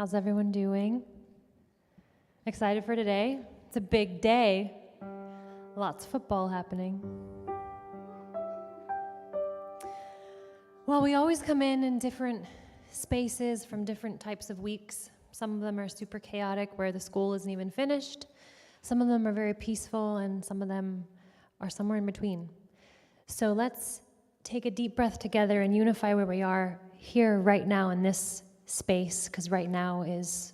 How's everyone doing? Excited for today? It's a big day. Lots of football happening. Well, we always come in different spaces from different types of weeks. Some of them are super chaotic where the school isn't even finished. Some of them are very peaceful, and some of them are somewhere in between. So let's take a deep breath together and unify where we are here right now in this space, because right now is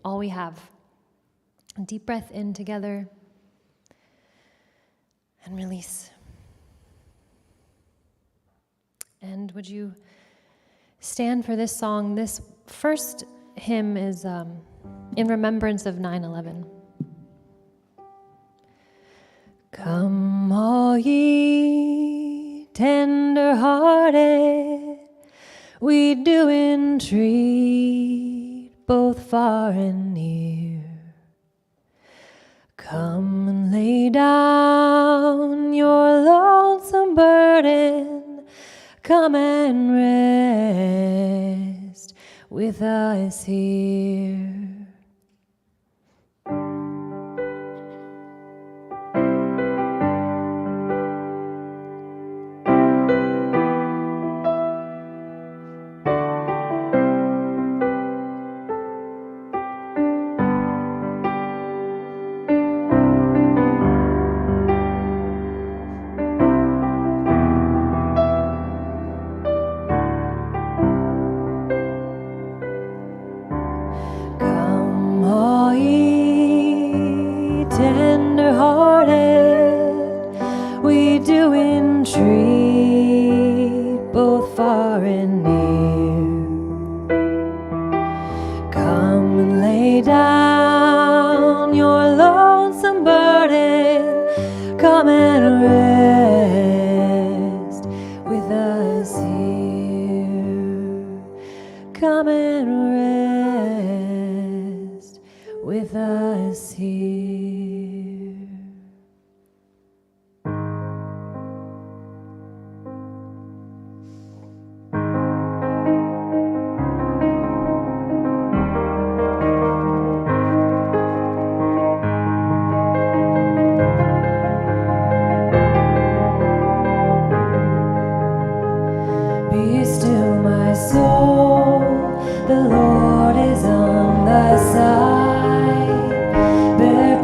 all we have. A deep breath in together and release. And would you stand for this song? This first hymn is in remembrance of 9/11. Come all ye tender-hearted, we do entreat both far and near. Come and lay down your lonesome burden, come and rest with us here. Bear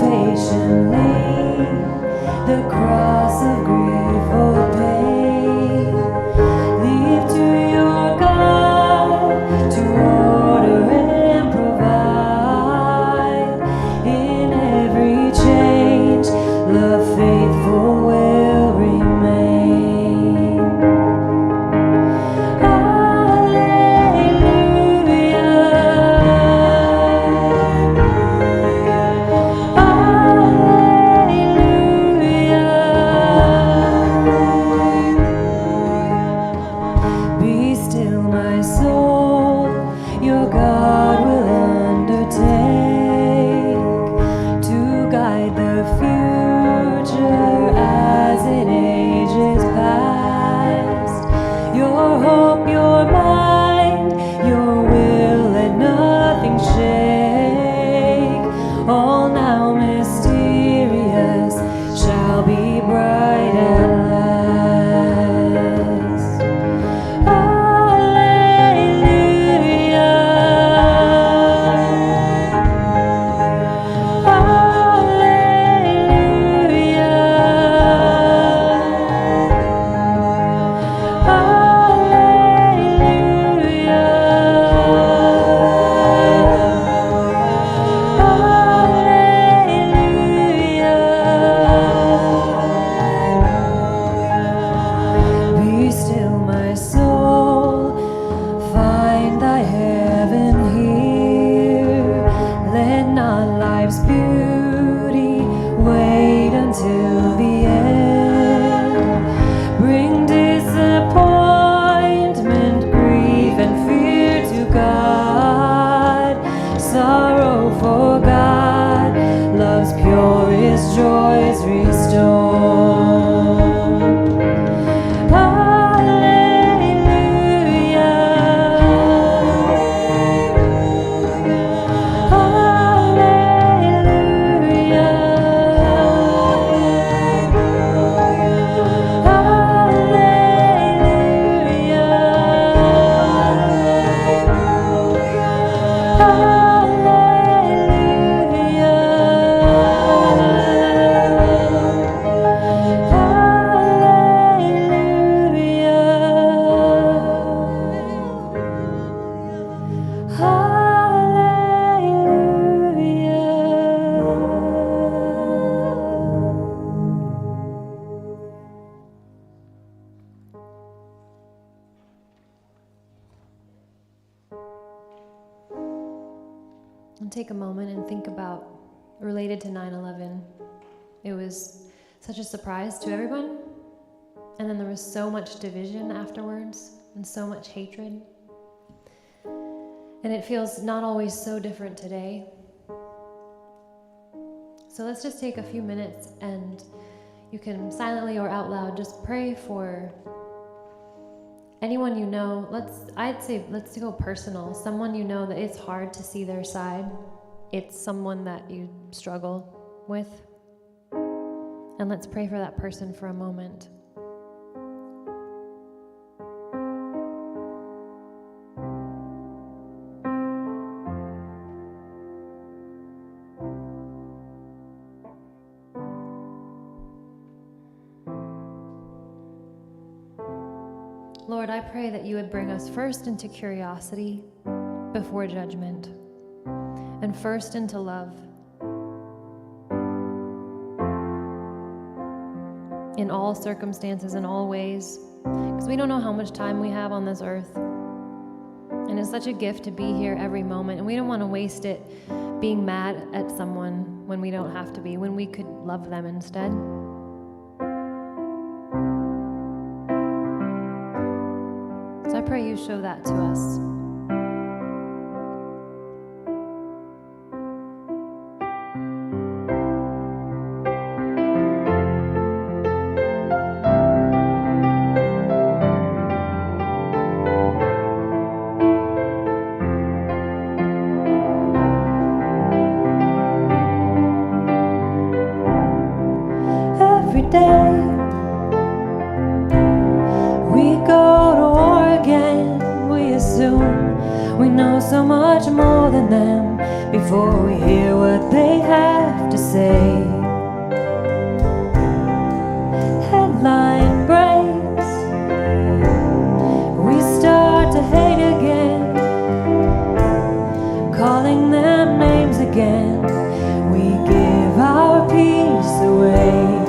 And take a moment and think about, related to 9/11, it was such a surprise to everyone, and then there was so much division afterwards and so much hatred. And it feels not always so different today. So let's just take a few minutes, and you can silently or out loud just pray for anyone you know. I'd say let's go personal. Someone you know that it's hard to see their side. It's someone that you struggle with. And let's pray for that person for a moment. Lord, I pray that you would bring us first into curiosity before judgment, and first into love. In all circumstances, in all ways, because we don't know how much time we have on this earth. And it's such a gift to be here every moment, and we don't want to waste it being mad at someone when we don't have to be, when we could love them instead. So I pray you show that to us. Every day we go to war again. We assume we know so much more than them before we hear what they have to say. Headline breaks, we start to hate again, calling them names again. We give our peace away.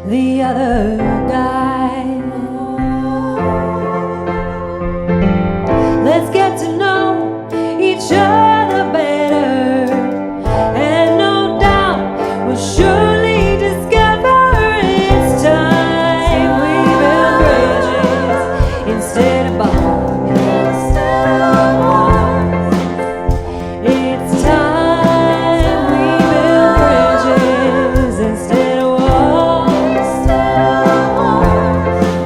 the other guy. Let's get to know each other better, and no doubt we'll surely discover it's time we build bridges instead of bombs. It's time we build bridges instead of walls.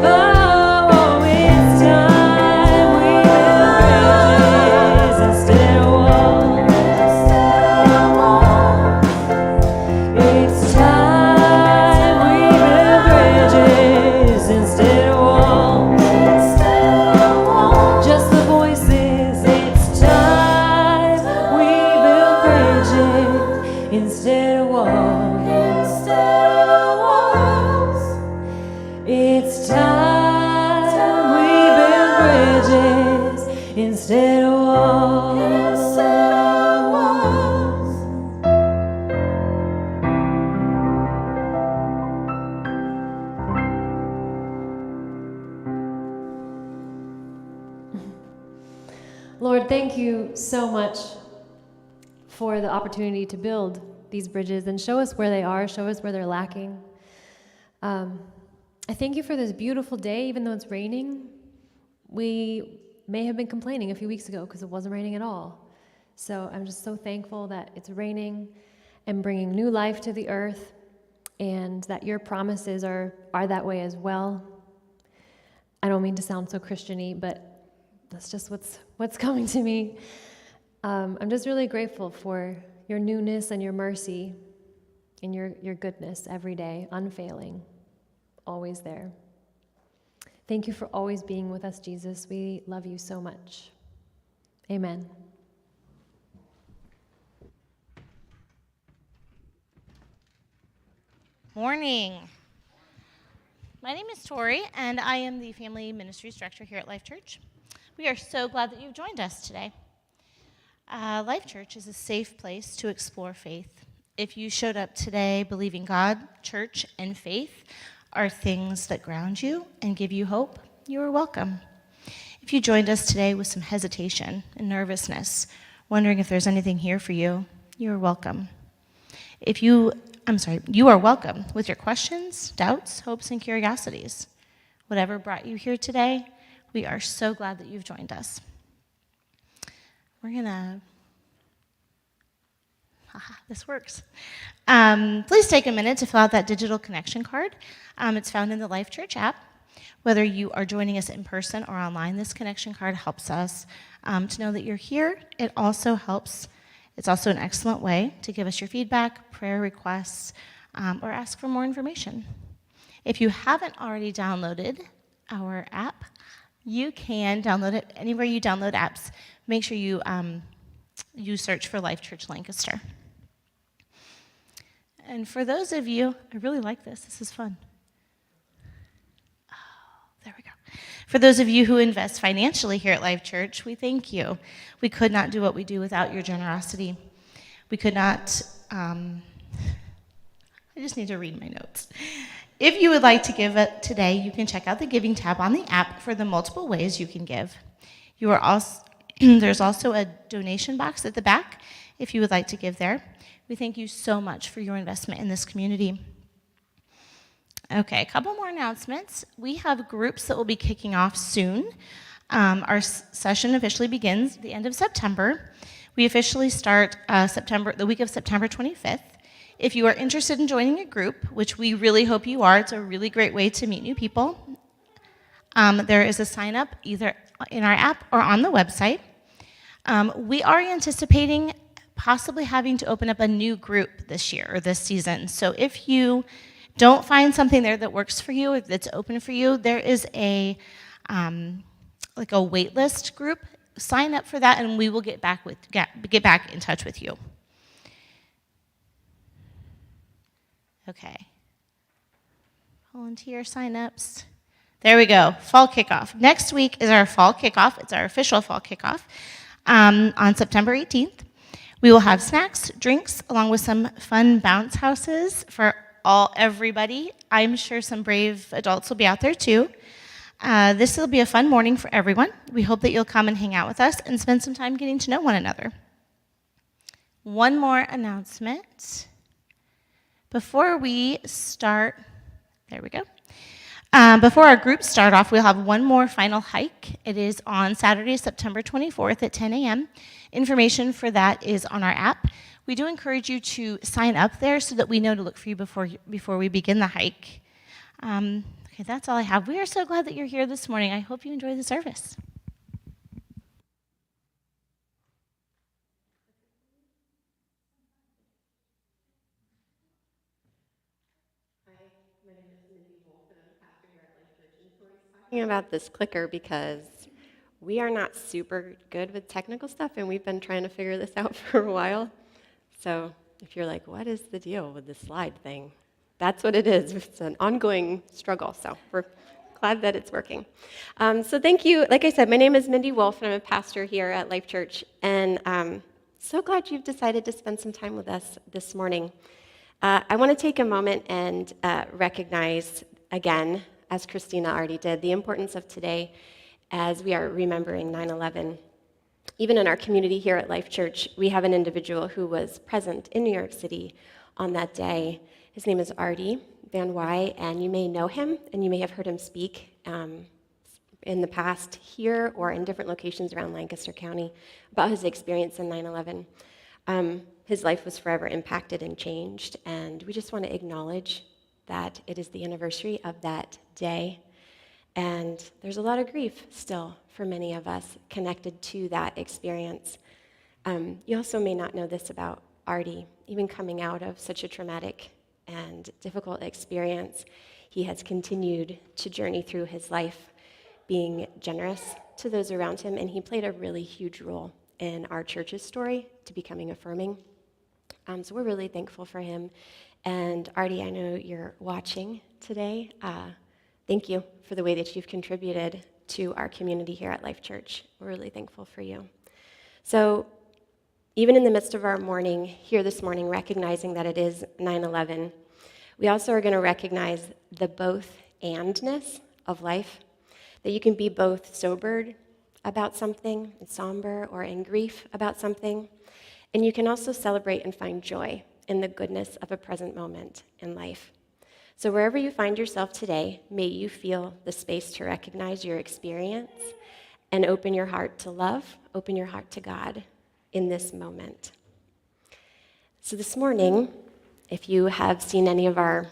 Oh, it's time we build bridges instead of walls. It's time we build bridges instead of walls. Just the voices. It's time we build bridges instead of walls. It's time we build bridges instead of walls. Lord, thank you so much for the opportunity to build these bridges and show us where they are, show us where they're lacking. I thank you for this beautiful day, even though it's raining. We may have been complaining a few weeks ago because it wasn't raining at all. So I'm just so thankful that it's raining and bringing new life to the earth, and that your promises are that way as well. I don't mean to sound so Christian-y, but that's just what's coming to me. I'm just really grateful for your newness and your mercy and your goodness every day, unfailing, always there. Thank you for always being with us, Jesus. We love you so much. Amen. Morning. My name is Tori, and I am the Family Ministries Director here at Life Church. We are so glad that you've joined us today. Life Church is a safe place to explore faith. If you showed up today believing God, church, and faith are things that ground you and give you hope, you are welcome. If you joined us today with some hesitation and nervousness, wondering if there's anything here for you, you are welcome. You are welcome with your questions, doubts, hopes, and curiosities. Whatever brought you here today, we are so glad that you've joined us. This works. Please take a minute to fill out that digital connection card. It's found in the Life Church app. Whether you are joining us in person or online, this connection card helps us to know that you're here. It's also an excellent way to give us your feedback, prayer requests, or ask for more information. If you haven't already downloaded our app, you can download it anywhere you download apps. Make sure you search for Life Church Lancaster. And for those of you, I really like this. This is fun. Oh, there we go. For those of you who invest financially here at Life Church, we thank you. We could not do what we do without your generosity. We could not, I just need to read my notes. If you would like to give it today, you can check out the Giving tab on the app for the multiple ways you can give. There's also a donation box at the back if you would like to give there. We thank you so much for your investment in this community. Okay, a couple more announcements. We have groups that will be kicking off soon. Our session officially begins at the end of September. We officially start the week of September 25th. If you are interested in joining a group, which we really hope you are, it's a really great way to meet new people. There is a sign up either in our app or on the website. We are anticipating possibly having to open up a new group this year or this season. So if you don't find something there that works for you, if it's open for you, there is a wait list group. Sign up for that, and we will get back in touch with you. Okay. Volunteer signups. There we go. Fall kickoff. Next week is our fall kickoff. It's our official fall kickoff on September 18th. We will have snacks, drinks, along with some fun bounce houses for everybody. I'm sure some brave adults will be out there too. This will be a fun morning for everyone. We hope that you'll come and hang out with us and spend some time getting to know one another. One more announcement. Before we start, there we go. Before our groups start off, we'll have one more final hike. It is on Saturday, September 24th at 10 a.m. Information for that is on our app. We do encourage you to sign up there so that we know to look for you before we begin the hike. Okay, that's all I have. We are so glad that you're here this morning. I hope you enjoy the service. Talking about this clicker because we are not super good with technical stuff, and we've been trying to figure this out for a while. So if you're like, what is the deal with this slide thing? That's what it is. It's an ongoing struggle, so we're glad that it's working. So thank you. Like I said, my name is Mindy Wolf, and I'm a pastor here at Life Church, and so glad you've decided to spend some time with us this morning. I want to take a moment and recognize, again, as Christina already did, the importance of today as we are remembering 9/11. Even in our community here at Life Church, we have an individual who was present in New York City on that day. His name is Artie Van Wy, and you may know him, and you may have heard him speak in the past here or in different locations around Lancaster County about his experience in 9/11. His life was forever impacted and changed, and we just want to acknowledge that it is the anniversary of that day. And there's a lot of grief still for many of us connected to that experience. You also may not know this about Artie. Even coming out of such a traumatic and difficult experience, he has continued to journey through his life, being generous to those around him, and he played a really huge role in our church's story to becoming affirming. So we're really thankful for him. And Artie, I know you're watching today. Thank you for the way that you've contributed to our community here at Life Church. We're really thankful for you. So even in the midst of our mourning here this morning, recognizing that it is 9/11, we also are going to recognize the both-andness of life, that you can be both sobered about something, and somber, or in grief about something, and you can also celebrate and find joy in the goodness of a present moment in life. So wherever you find yourself today, may you feel the space to recognize your experience and open your heart to love, open your heart to God in this moment. So this morning, if you have seen any of our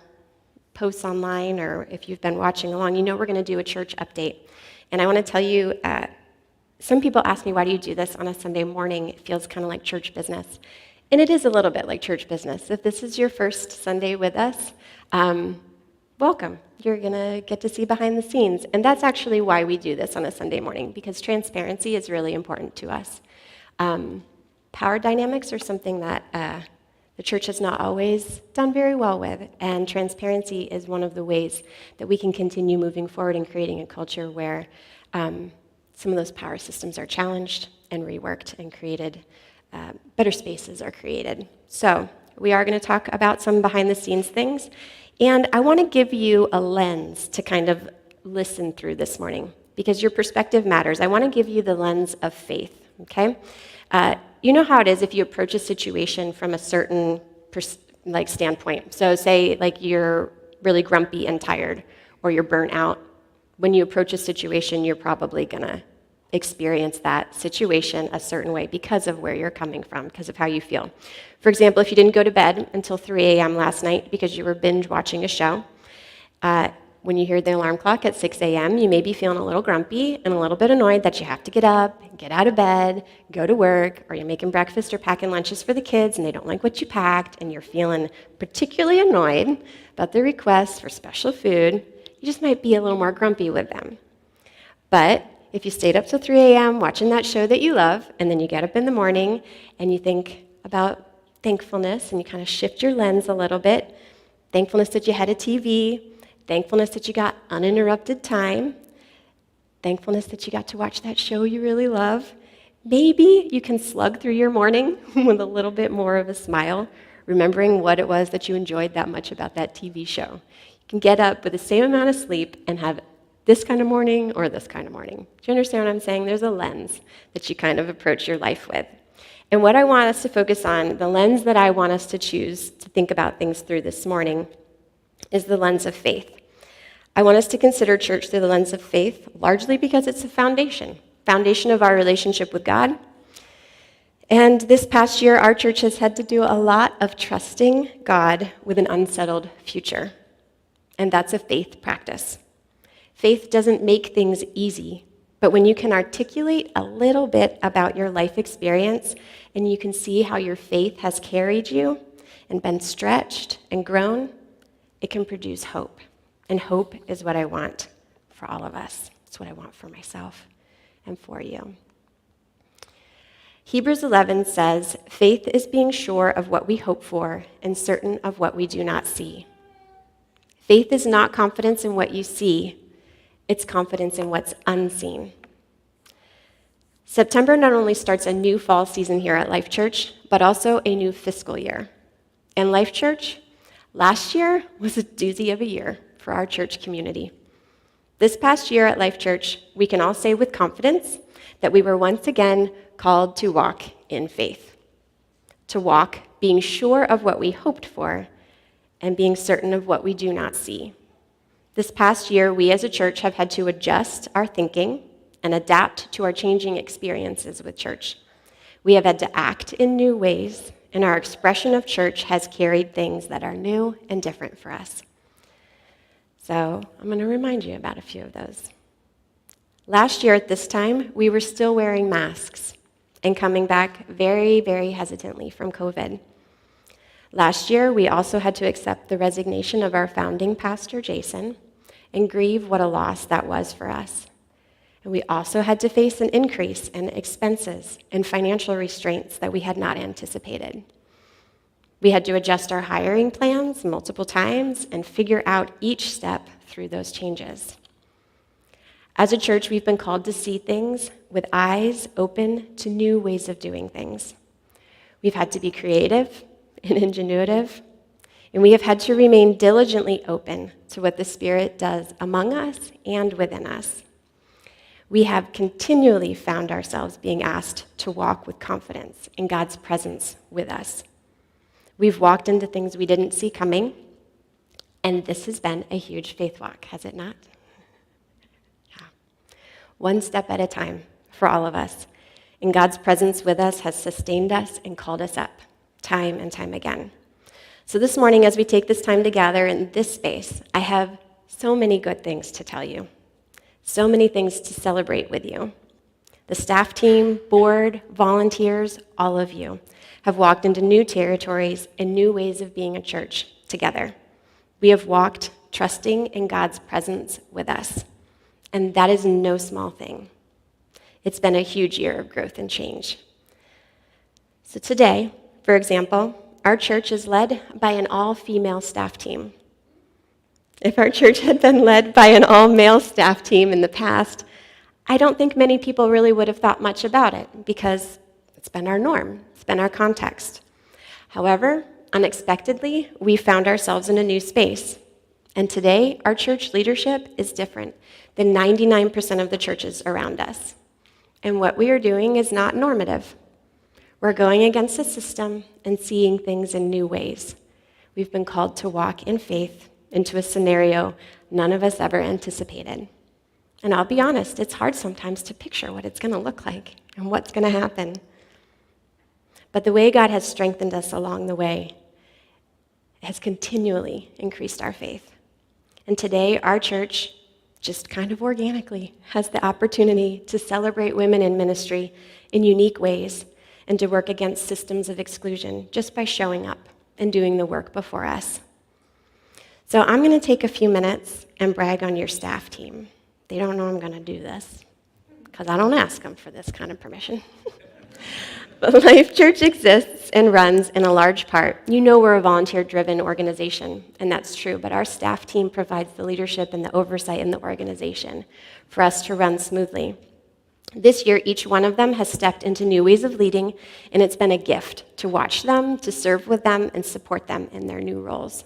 posts online or if you've been watching along, you know we're going to do a church update. And I want to tell you, some people ask me, why do you do this on a Sunday morning? It feels kind of like church business. And it is a little bit like church business. If this is your first Sunday with us, welcome. You're going to get to see behind the scenes. And that's actually why we do this on a Sunday morning, because transparency is really important to us. Power dynamics are something that the church has not always done very well with, and transparency is one of the ways that we can continue moving forward and creating a culture where some of those power systems are challenged and reworked and created. Better spaces are created. So we are going to talk about some behind-the-scenes things, and I want to give you a lens to kind of listen through this morning, because your perspective matters. I want to give you the lens of faith, okay? You know how it is if you approach a situation from a certain standpoint. So say like you're really grumpy and tired, or you're burnt out. When you approach a situation, you're probably going to experience that situation a certain way because of where you're coming from, because of how you feel. For example, if you didn't go to bed until 3 a.m. last night because you were binge watching a show, when you hear the alarm clock at 6 a.m., you may be feeling a little grumpy and a little bit annoyed that you have to get up, get out of bed, go to work, or you're making breakfast or packing lunches for the kids and they don't like what you packed, and you're feeling particularly annoyed about the request for special food. You just might be a little more grumpy with them. But if you stayed up till 3 a.m. watching that show that you love, and then you get up in the morning and you think about thankfulness and you kind of shift your lens a little bit, thankfulness that you had a TV, thankfulness that you got uninterrupted time, thankfulness that you got to watch that show you really love, maybe you can slug through your morning with a little bit more of a smile remembering what it was that you enjoyed that much about that TV show. You can get up with the same amount of sleep and have this kind of morning or this kind of morning. Do you understand what I'm saying? There's a lens that you kind of approach your life with. And what I want us to focus on, the lens that I want us to choose to think about things through this morning, is the lens of faith. I want us to consider church through the lens of faith, largely because it's a foundation of our relationship with God. And this past year, our church has had to do a lot of trusting God with an unsettled future. And that's a faith practice. Faith doesn't make things easy, but when you can articulate a little bit about your life experience and you can see how your faith has carried you and been stretched and grown, it can produce hope. And hope is what I want for all of us. It's what I want for myself and for you. Hebrews 11 says, faith is being sure of what we hope for and certain of what we do not see. Faith is not confidence in what you see, it's confidence in what's unseen. September not only starts a new fall season here at Life Church, but also a new fiscal year. And Life Church, last year was a doozy of a year for our church community. This past year at Life Church, we can all say with confidence that we were once again called to walk in faith. To walk being sure of what we hoped for and being certain of what we do not see. This past year, we as a church have had to adjust our thinking and adapt to our changing experiences with church. We have had to act in new ways, and our expression of church has carried things that are new and different for us. So I'm going to remind you about a few of those. Last year at this time, we were still wearing masks and coming back very, very hesitantly from COVID. Last year, we also had to accept the resignation of our founding pastor, Jason, and grieve what a loss that was for us. And we also had to face an increase in expenses and financial restraints that we had not anticipated. We had to adjust our hiring plans multiple times and figure out each step through those changes. As a church, we've been called to see things with eyes open to new ways of doing things. We've had to be creative and ingenuitive, and we have had to remain diligently open to what the Spirit does among us and within us. We have continually found ourselves being asked to walk with confidence in God's presence with us. We've walked into things we didn't see coming, and this has been a huge faith walk, has it not? Yeah. One step at a time for all of us, and God's presence with us has sustained us and called us up time and time again. So this morning, as we take this time to gather in this space, I have so many good things to tell you, so many things to celebrate with you. The staff team, board, volunteers, all of you have walked into new territories and new ways of being a church together. We have walked trusting in God's presence with us, and that is no small thing. It's been a huge year of growth and change. So today, for example, our church is led by an all-female staff team. If our church had been led by an all-male staff team in the past, I don't think many people really would have thought much about it because it's been our norm, it's been our context. However, unexpectedly, we found ourselves in a new space. And today, our church leadership is different than 99% of the churches around us. And what we are doing is not normative. We're going against the system and seeing things in new ways. We've been called to walk in faith into a scenario none of us ever anticipated. And I'll be honest, it's hard sometimes to picture what it's going to look like and what's going to happen. But the way God has strengthened us along the way has continually increased our faith. And today, our church, just kind of organically, has the opportunity to celebrate women in ministry in unique ways and to work against systems of exclusion just by showing up and doing the work before us. So I'm going to take a few minutes and brag on your staff team. They don't know I'm going to do this because I don't ask them for this kind of permission. But Life Church exists and runs in a large part. You know we're a volunteer-driven organization, and that's true, but our staff team provides the leadership and the oversight in the organization for us to run smoothly. This year, each one of them has stepped into new ways of leading, and it's been a gift to watch them, to serve with them, and support them in their new roles.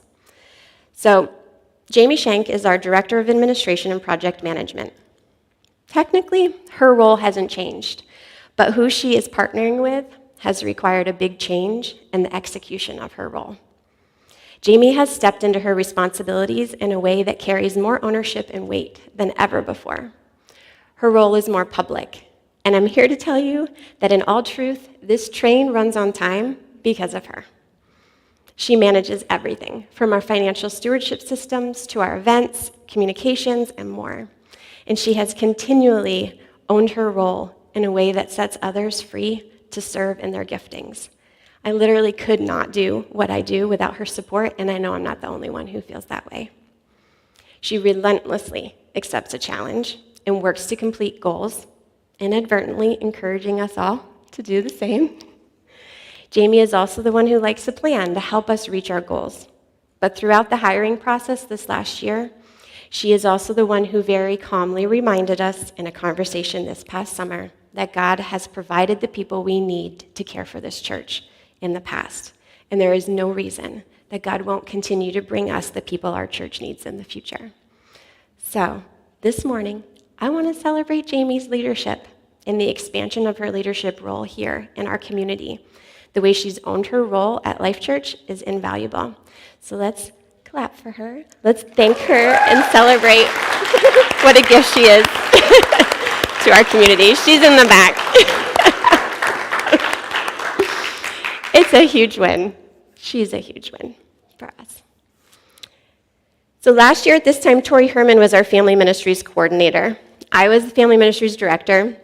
So, Jamie Shank is our Director of Administration and Project Management. Technically, her role hasn't changed, but who she is partnering with has required a big change in the execution of her role. Jamie has stepped into her responsibilities in a way that carries more ownership and weight than ever before. Her role is more public, and I'm here to tell you that in all truth, this train runs on time because of her. She manages everything, from our financial stewardship systems to our events, communications, and more. And she has continually owned her role in a way that sets others free to serve in their giftings. I literally could not do what I do without her support, and I know I'm not the only one who feels that way. She relentlessly accepts a challenge and works to complete goals, inadvertently encouraging us all to do the same. Jamie is also the one who likes to plan to help us reach our goals. But throughout the hiring process this last year, she is also the one who very calmly reminded us in a conversation this past summer that God has provided the people we need to care for this church in the past. And there is no reason that God won't continue to bring us the people our church needs in the future. So, this morning, I want to celebrate Jamie's leadership and the expansion of her leadership role here in our community. The way she's owned her role at Life Church is invaluable. So let's clap for her. Let's thank her and celebrate what a gift she is to our community. She's in the back. It's a huge win. She's a huge win for us. So last year at this time, Tori Herman was our family ministries coordinator. I was the family ministries director,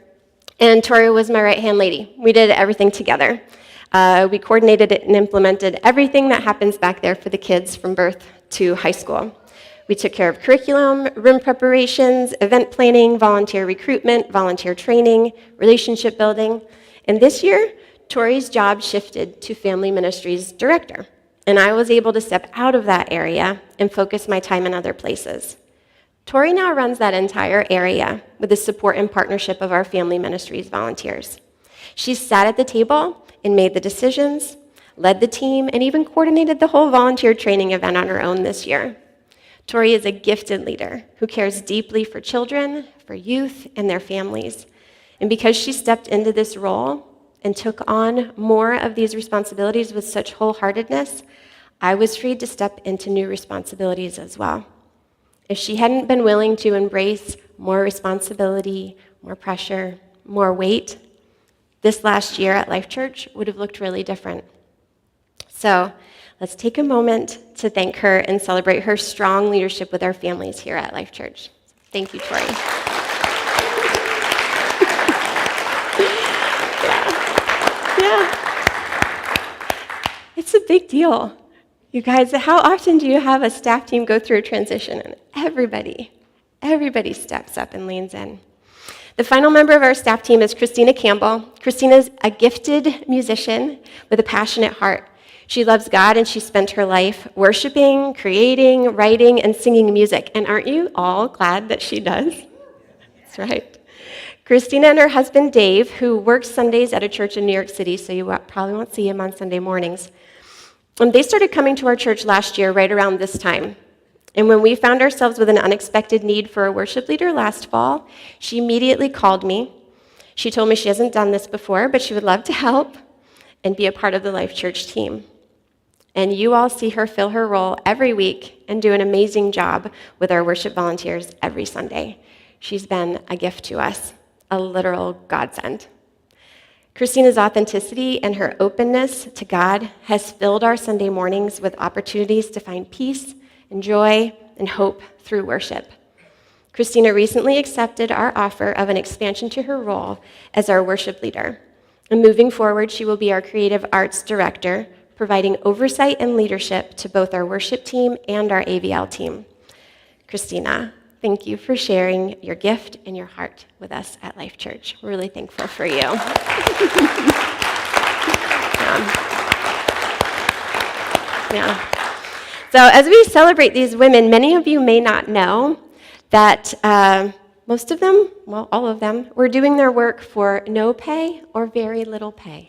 and Tori was my right-hand lady. We did everything together. We coordinated it and implemented everything that happens back there for the kids from birth to high school. We took care of curriculum, room preparations, event planning, volunteer recruitment, volunteer training, relationship building. And this year, Tori's job shifted to family ministries director, and I was able to step out of that area and focus my time in other places. Tori now runs that entire area with the support and partnership of our family ministries volunteers. She sat at the table and made the decisions, led the team, and even coordinated the whole volunteer training event on her own this year. Tori is a gifted leader who cares deeply for children, for youth, and their families. And because she stepped into this role and took on more of these responsibilities with such wholeheartedness, I was freed to step into new responsibilities as well. If she hadn't been willing to embrace more responsibility, more pressure, more weight, this last year at Life Church would have looked really different. So let's take a moment to thank her and celebrate her strong leadership with our families here at Life Church. Thank you, Tori. Yeah. It's a big deal. You guys, how often do you have a staff team go through a transition and everybody steps up and leans in? The final member of our staff team is Christina Campbell. Christina's a gifted musician with a passionate heart. She loves God, and she spent her life worshiping, creating, writing, and singing music. And aren't you all glad that she does? That's right. Christina and her husband, Dave, who works Sundays at a church in New York City, so you probably won't see him on Sunday mornings. They started coming to our church last year right around this time. And when we found ourselves with an unexpected need for a worship leader last fall, she immediately called me. She told me she hasn't done this before, but she would love to help and be a part of the Life Church team. And you all see her fill her role every week and do an amazing job with our worship volunteers every Sunday. She's been a gift to us, a literal godsend. Christina's authenticity and her openness to God has filled our Sunday mornings with opportunities to find peace and joy and hope through worship. Christina recently accepted our offer of an expansion to her role as our worship leader. And moving forward, she will be our creative arts director, providing oversight and leadership to both our worship team and our AVL team. Christina, thank you for sharing your gift and your heart with us at Life Church. We're really thankful for you. Yeah. So as we celebrate these women, many of you may not know that most of them, well, all of them, were doing their work for no pay or very little pay.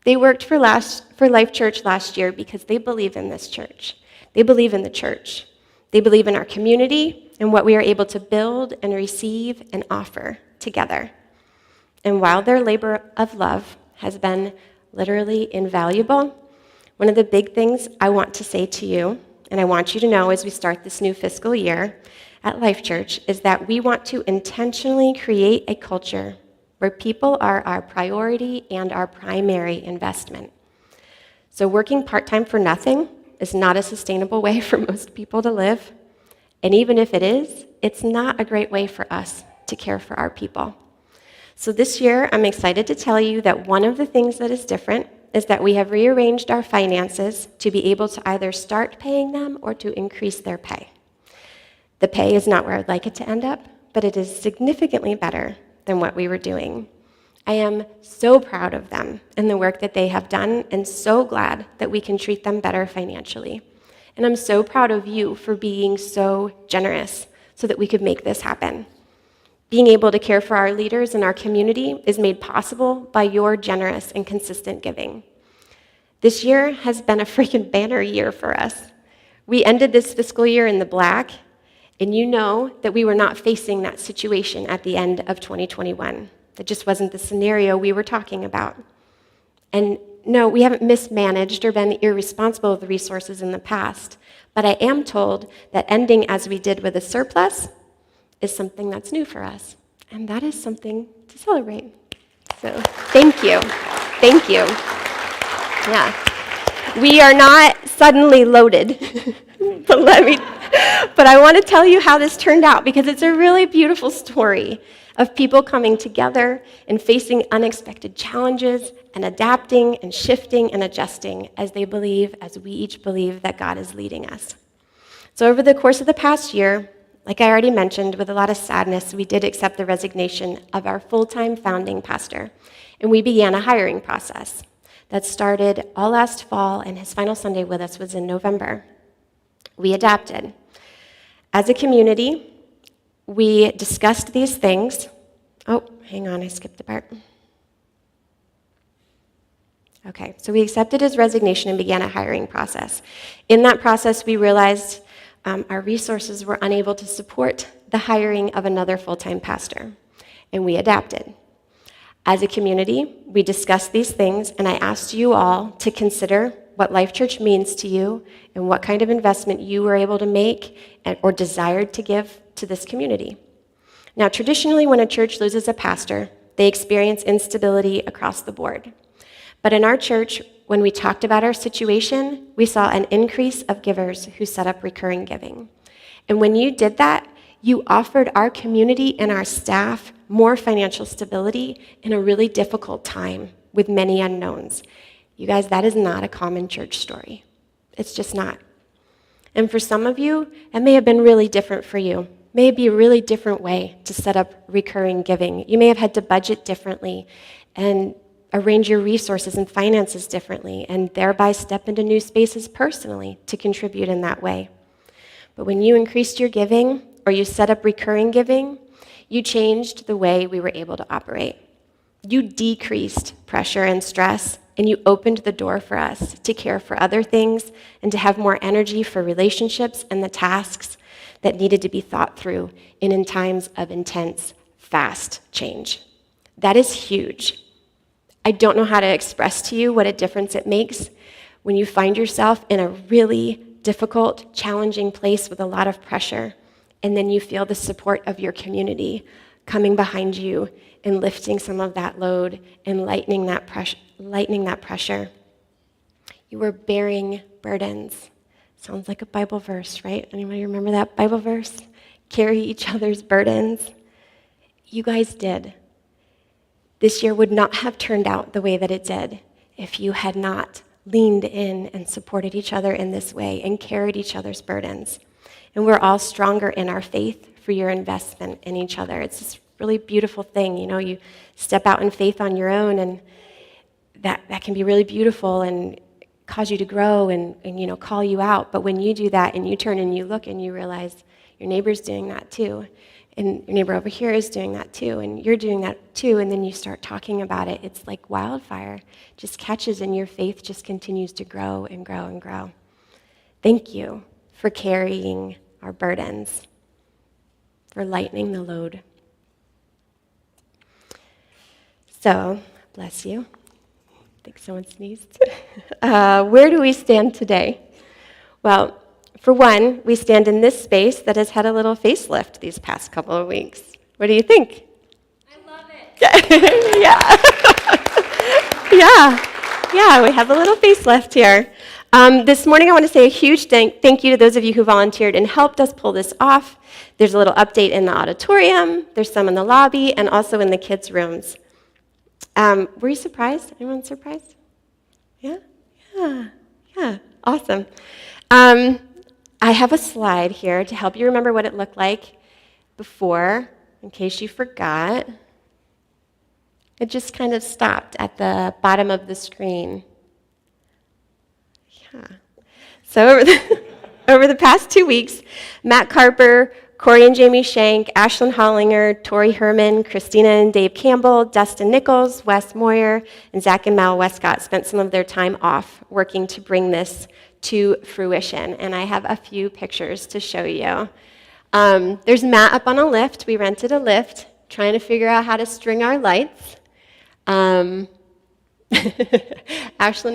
They worked for Life Church last year because they believe in this church. They believe in the church. They believe in our community and what we are able to build and receive and offer together. And while their labor of love has been literally invaluable, one of the big things I want to say to you, and I want you to know as we start this new fiscal year at Life Church, is that we want to intentionally create a culture where people are our priority and our primary investment. So working part-time for nothing is not a sustainable way for most people to live. And even if it is, it's not a great way for us to care for our people. So this year, I'm excited to tell you that one of the things that is different is that we have rearranged our finances to be able to either start paying them or to increase their pay. The pay is not where I'd like it to end up, but it is significantly better than what we were doing. I am so proud of them and the work that they have done, and so glad that we can treat them better financially. And I'm so proud of you for being so generous so that we could make this happen. Being able to care for our leaders and our community is made possible by your generous and consistent giving. This year has been a freaking banner year for us. We ended this fiscal year in the black, and you know that we were not facing that situation at the end of 2021. That just wasn't the scenario we were talking about. And no, we haven't mismanaged or been irresponsible with the resources in the past, but I am told that ending as we did with a surplus is something that's new for us, and that is something to celebrate. So thank you. Thank you. Yeah. We are not suddenly loaded, but I want to tell you how this turned out, because it's a really beautiful story of people coming together and facing unexpected challenges and adapting and shifting and adjusting as they believe, as we each believe, that God is leading us. So over the course of the past year, like I already mentioned, with a lot of sadness, we did accept the resignation of our full-time founding pastor, and we began a hiring process that started all last fall, and his final Sunday with us was in November. We adapted. As a community, we discussed these things. Oh, hang on, I skipped a part. Okay, so we accepted his resignation and began a hiring process. In that process, we realized our resources were unable to support the hiring of another full-time pastor, and we adapted. As a community, we discussed these things, and I asked you all to consider what Life Church means to you and what kind of investment you were able to make or desired to give to this community. Now, traditionally, when a church loses a pastor, they experience instability across the board. But in our church, when we talked about our situation, we saw an increase of givers who set up recurring giving. And when you did that, you offered our community and our staff more financial stability in a really difficult time with many unknowns. You guys, that is not a common church story. It's just not. And for some of you, it may have been really different for you. It may be a really different way to set up recurring giving. You may have had to budget differently and arrange your resources and finances differently, and thereby step into new spaces personally to contribute in that way. But when you increased your giving, or you set up recurring giving, you changed the way we were able to operate. You decreased pressure and stress, and you opened the door for us to care for other things and to have more energy for relationships and the tasks that needed to be thought through in times of intense, fast change. That is huge. I don't know how to express to you what a difference it makes when you find yourself in a really difficult, challenging place with a lot of pressure, and then you feel the support of your community coming behind you and lifting some of that load and lightening that pressure. You were bearing burdens. Sounds like a Bible verse, right? Anybody remember that Bible verse? Carry each other's burdens. You guys did. This year would not have turned out the way that it did if you had not leaned in and supported each other in this way and carried each other's burdens. And we're all stronger in our faith for your investment in each other. It's this really beautiful thing. You know, you step out in faith on your own, and that can be really beautiful and cause you to grow and call you out. But when you do that and you turn and you look and you realize your neighbor's doing that too, and your neighbor over here is doing that too, and you're doing that too, and then you start talking about it, it's like wildfire. It just catches, and your faith just continues to grow and grow and grow. Thank you for carrying our burdens, for lightening the load. So, bless you. I think someone sneezed. Where do we stand today? Well, for one, we stand in this space that has had a little facelift these past couple of weeks. What do you think? I love it. Yeah, we have a little facelift here. This morning I want to say a huge thank you to those of you who volunteered and helped us pull this off. There's a little update in the auditorium, there's some in the lobby, and also in the kids' rooms. Were you surprised? Anyone surprised? Yeah, awesome. I have a slide here to help you remember what it looked like before, in case you forgot. It just kind of stopped at the bottom of the screen. Yeah. So over the past 2 weeks, Matt Carper, Corey and Jamie Shank, Ashlyn Hollinger, Tori Herman, Christina and Dave Campbell, Dustin Nichols, Wes Moyer, and Zach and Mal Westcott spent some of their time off working to bring this to fruition. And I have a few pictures to show you. There's Matt up on a lift. We rented a lift, trying to figure out how to string our lights. Ashlyn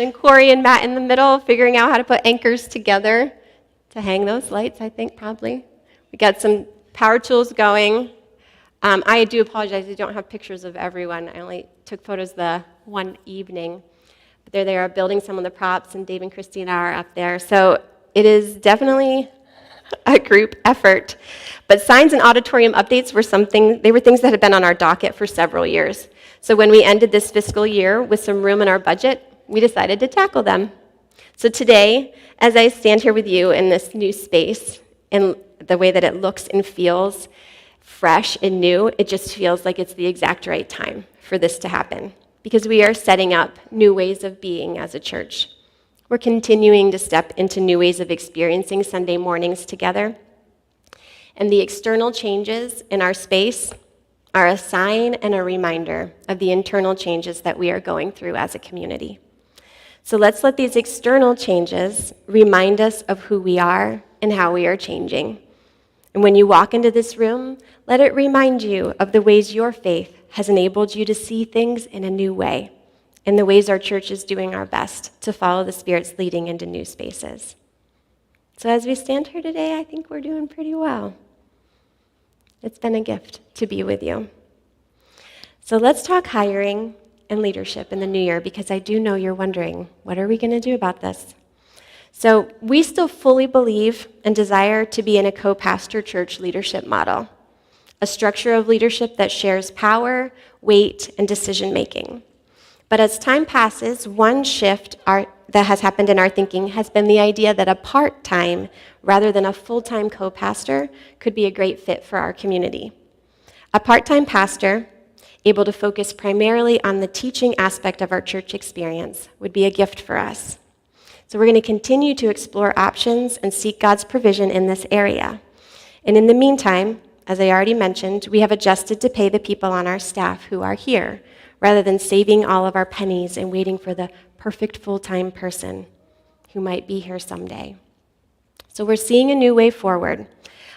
and Corey and Matt in the middle, figuring out how to put anchors together to hang those lights, I think, probably. We got some power tools going. I do apologize, I don't have pictures of everyone. I only took photos the one evening. But they're there building some of the props, and Dave and Christina are up there. So it is definitely a group effort. But signs and auditorium updates were things that had been on our docket for several years. So when we ended this fiscal year with some room in our budget, we decided to tackle them. So today, as I stand here with you in this new space, and the way that it looks and feels fresh and new, it just feels like it's the exact right time for this to happen, because we are setting up new ways of being as a church. We're continuing to step into new ways of experiencing Sunday mornings together. And the external changes in our space are a sign and a reminder of the internal changes that we are going through as a community. So let's let these external changes remind us of who we are and how we are changing. And when you walk into this room, let it remind you of the ways your faith has enabled you to see things in a new way, and the ways our church is doing our best to follow the Spirit's leading into new spaces. So as we stand here today, I think we're doing pretty well. It's been a gift to be with you. So let's talk hiring and leadership in the new year, because I do know you're wondering, what are we going to do about this? So we still fully believe and desire to be in a co-pastor church leadership model, a structure of leadership that shares power, weight, and decision-making. But as time passes, one shift that has happened in our thinking has been the idea that a part-time rather than a full-time co-pastor could be a great fit for our community. A part-time pastor, able to focus primarily on the teaching aspect of our church experience, would be a gift for us. So we're going to continue to explore options and seek God's provision in this area. And in the meantime, as I already mentioned, we have adjusted to pay the people on our staff who are here, rather than saving all of our pennies and waiting for the perfect full-time person who might be here someday. So we're seeing a new way forward.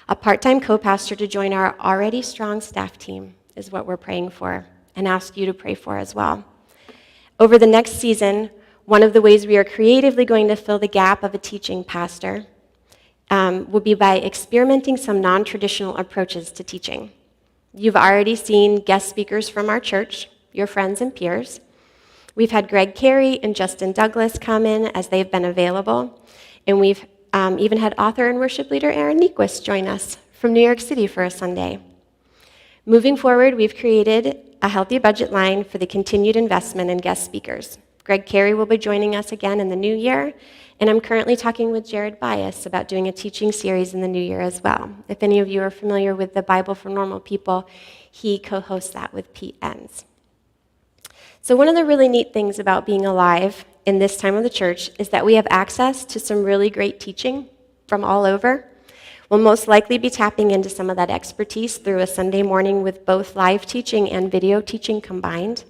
A part-time co-pastor to join our already strong staff team is what we're praying for, and ask you to pray for as well. Over the next season, one of the ways we are creatively going to fill the gap of a teaching pastor will be by experimenting some non-traditional approaches to teaching. You've already seen guest speakers from our church, your friends and peers. We've had Greg Carey and Justin Douglas come in as they've been available, and we've even had author and worship leader Aaron Nyquist join us from New York City for a Sunday. Moving forward, we've created a healthy budget line for the continued investment in guest speakers. Greg Carey will be joining us again in the new year, and I'm currently talking with Jared Bias about doing a teaching series in the new year as well. If any of you are familiar with the Bible for Normal People, he co-hosts that with Pete Enns. So one of the really neat things about being alive in this time of the church is that we have access to some really great teaching from all over. We'll most likely be tapping into some of that expertise through a Sunday morning with both live teaching and video teaching combined.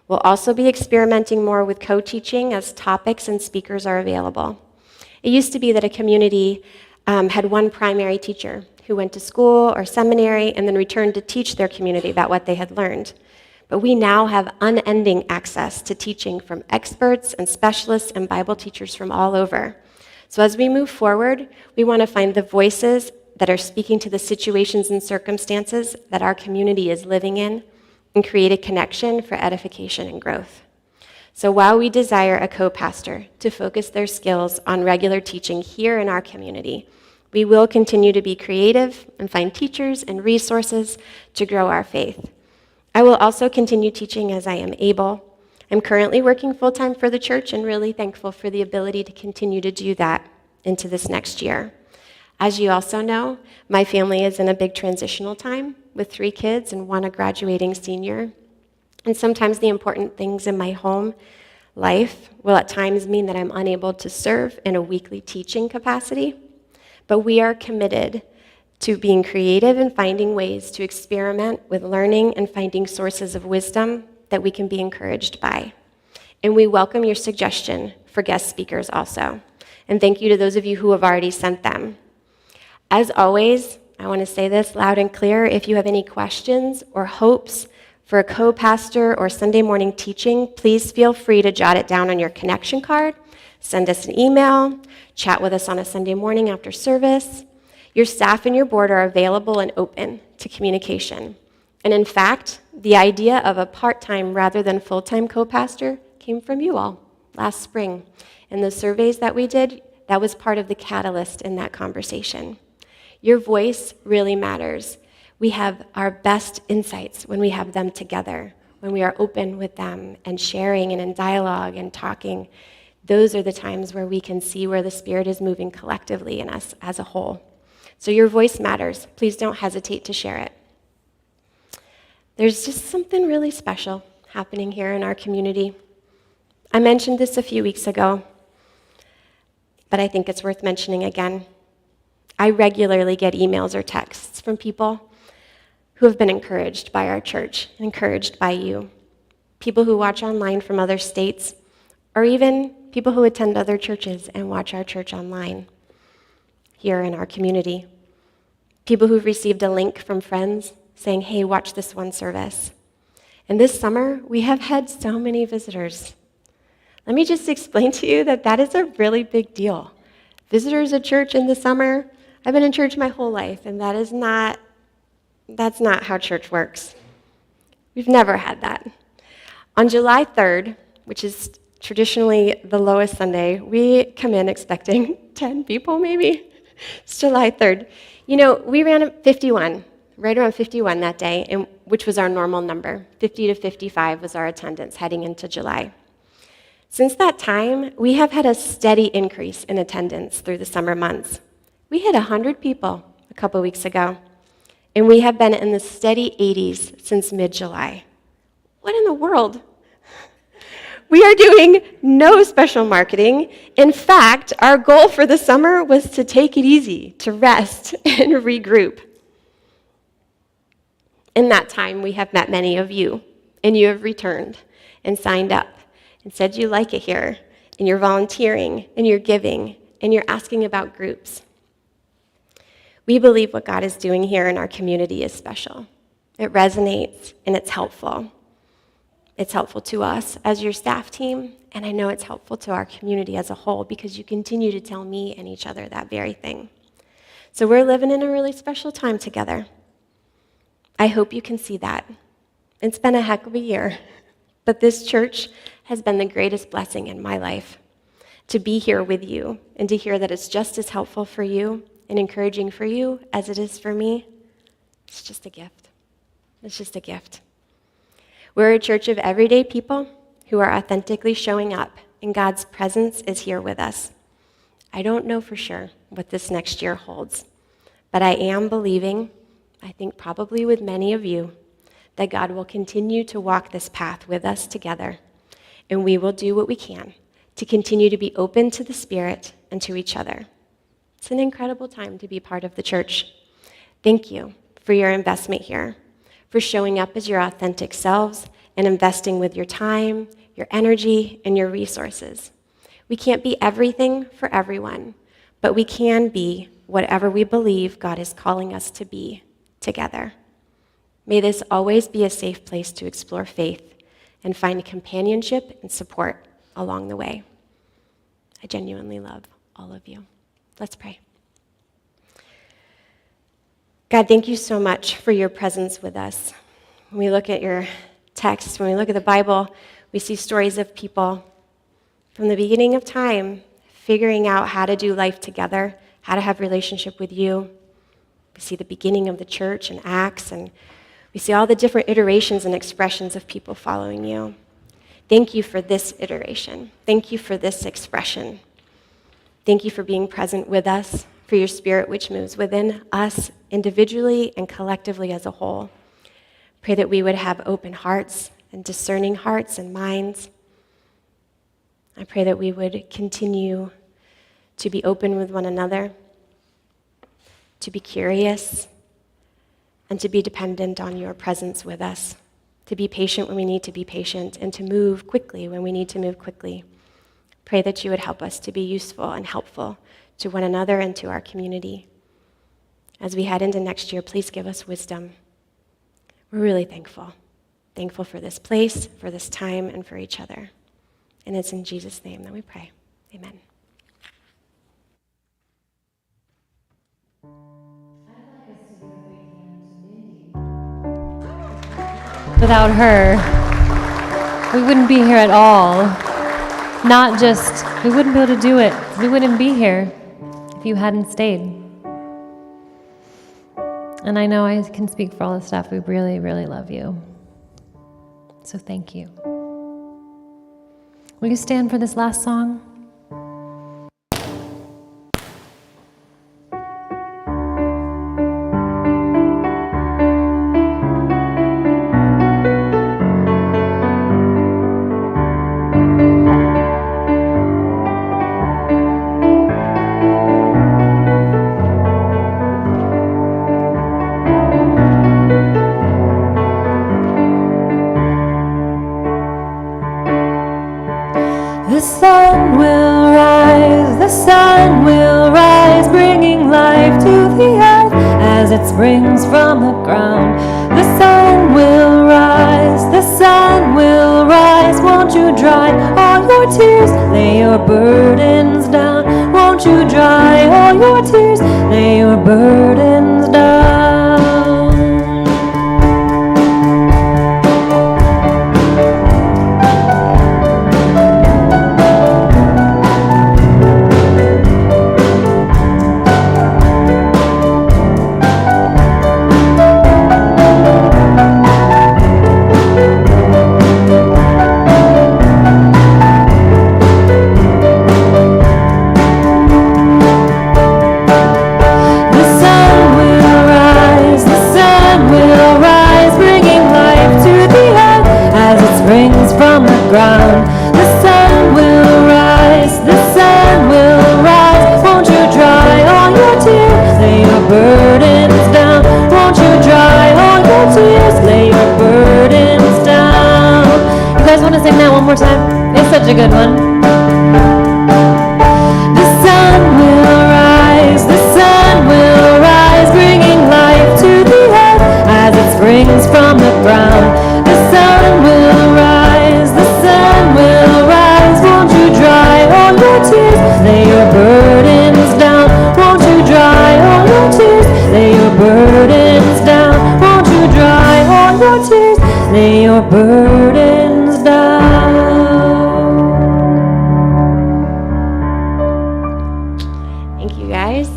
We'll also be experimenting more with co-teaching as topics and speakers are available. It used to be that a community had one primary teacher who went to school or seminary and then returned to teach their community about what they had learned. But we now have unending access to teaching from experts and specialists and Bible teachers from all over. So as we move forward, we want to find the voices that are speaking to the situations and circumstances that our community is living in and create a connection for edification and growth. So while we desire a co-pastor to focus their skills on regular teaching here in our community, we will continue to be creative and find teachers and resources to grow our faith. I will also continue teaching as I am able. I'm currently working full-time for the church and really thankful for the ability to continue to do that into this next year. As you also know, my family is in a big transitional time with 3 kids and 1 a graduating senior. And sometimes the important things in my home life will at times mean that I'm unable to serve in a weekly teaching capacity. But we are committed to being creative and finding ways to experiment with learning and finding sources of wisdom that we can be encouraged by. And we welcome your suggestion for guest speakers also. And thank you to those of you who have already sent them. As always, I want to say this loud and clear. If you have any questions or hopes for a co-pastor or Sunday morning teaching, please feel free to jot it down on your connection card, send us an email, chat with us on a Sunday morning after service. Your staff and your board are available and open to communication. And in fact, the idea of a part-time rather than full-time co-pastor came from you all last spring. In the surveys that we did, that was part of the catalyst in that conversation. Your voice really matters. We have our best insights when we have them together, when we are open with them and sharing and in dialogue and talking. Those are the times where we can see where the Spirit is moving collectively in us as a whole. So your voice matters. Please don't hesitate to share it. There's just something really special happening here in our community. I mentioned this a few weeks ago, but I think it's worth mentioning again. I regularly get emails or texts from people who have been encouraged by our church, encouraged by you, people who watch online from other states, or even people who attend other churches and watch our church online here in our community. People who've received a link from friends saying, hey, watch this one service. And this summer, we have had so many visitors. Let me just explain to you that that is a really big deal. Visitors at church in the summer, I've been in church my whole life, and that's not how church works. We've never had that. On July 3rd, which is traditionally the lowest Sunday, we come in expecting 10 people maybe. It's July 3rd. You know, we ran at 51, right around 51 that day, which was our normal number. 50 to 55 was our attendance heading into July. Since that time, we have had a steady increase in attendance through the summer months. We hit 100 people a couple weeks ago, and we have been in the steady 80s since mid-July. What in the world? We are doing no special marketing. In fact, our goal for the summer was to take it easy, to rest and regroup. In that time, we have met many of you, and you have returned and signed up and said you like it here, and you're volunteering, and you're giving, and you're asking about groups. We believe what God is doing here in our community is special. It resonates, and it's helpful. It's helpful to us as your staff team, and I know it's helpful to our community as a whole because you continue to tell me and each other that very thing. So we're living in a really special time together. I hope you can see that. It's been a heck of a year, but this church has been the greatest blessing in my life. To be here with you and to hear that it's just as helpful for you and encouraging for you as it is for me, it's just a gift. It's just a gift. We're a church of everyday people who are authentically showing up, and God's presence is here with us. I don't know for sure what this next year holds, but I am believing, I think probably with many of you, that God will continue to walk this path with us together, and we will do what we can to continue to be open to the Spirit and to each other. It's an incredible time to be part of the church. Thank you for your investment here, for showing up as your authentic selves and investing with your time, your energy, and your resources. We can't be everything for everyone, but we can be whatever we believe God is calling us to be together. May this always be a safe place to explore faith and find companionship and support along the way. I genuinely love all of you. Let's pray. God, thank you so much for your presence with us. When we look at your text, when we look at the Bible, we see stories of people from the beginning of time figuring out how to do life together, how to have relationship with you. We see the beginning of the church in Acts, and we see all the different iterations and expressions of people following you. Thank you for this iteration. Thank you for this expression. Thank you for being present with us, for your Spirit which moves within us individually and collectively as a whole. Pray that we would have open hearts and discerning hearts and minds. I pray that we would continue to be open with one another, to be curious, and to be dependent on your presence with us, to be patient when we need to be patient, and to move quickly when we need to move quickly. Pray that you would help us to be useful and helpful to one another and to our community. As we head into next year, please give us wisdom. We're really thankful. Thankful for this place, for this time, and for each other. And it's in Jesus' name that we pray. Amen. Without her, we wouldn't be here at all. Not just, we wouldn't be able to do it. We wouldn't be here if you hadn't stayed. And I know I can speak for all the staff. We really, really love you. So thank you. Will you stand for this last song? sun will rise, bringing life to the earth as it springs from the ground. The sun will rise, the sun will rise. Won't you dry all your tears, lay your burdens down. Won't you dry all your tears, lay your burdens down. Ground. The sun will rise, the sun will rise. Won't you dry all your tears, lay your burdens down. Won't you dry all your tears, lay your burdens down. You guys want to sing that one more time? It's such a good one. The sun will rise, the sun will rise, bringing life to the earth as it springs from the ground. The sun will rise, the sun will rise. Won't you dry all your tears, lay your burdens down. Won't you dry all your tears, lay your burdens down. Won't you dry all your tears, lay your burdens down. Thank you, guys.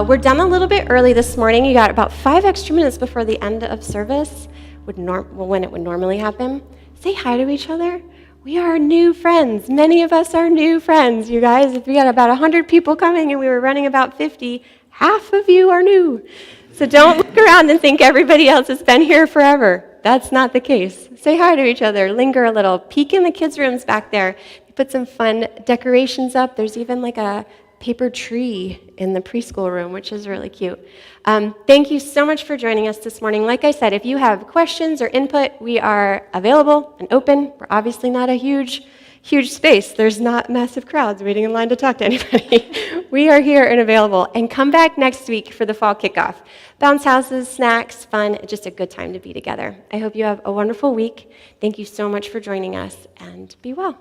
We're done a little bit early this morning. You got about 5 extra minutes before the end of service, when it would normally happen. Say hi to each other. We are new friends. Many of us are new friends, you guys. If we got about 100 people coming and we were running about 50, half of you are new. So don't look around and think everybody else has been here forever. that's not the case. Say hi to each other, linger a little, peek in the kids' rooms back there. We put some fun decorations up. There's even like a paper tree in the preschool room, which is really cute. Thank you so much for joining us this morning. Like I said, if you have questions or input, we are available and open. We're obviously not a huge space. There's not massive crowds waiting in line to talk to anybody. We are here and available. And come back next week for the fall kickoff. Bounce houses, snacks, fun, just a good time to be together. I hope you have a wonderful week. Thank you so much for joining us, and be well.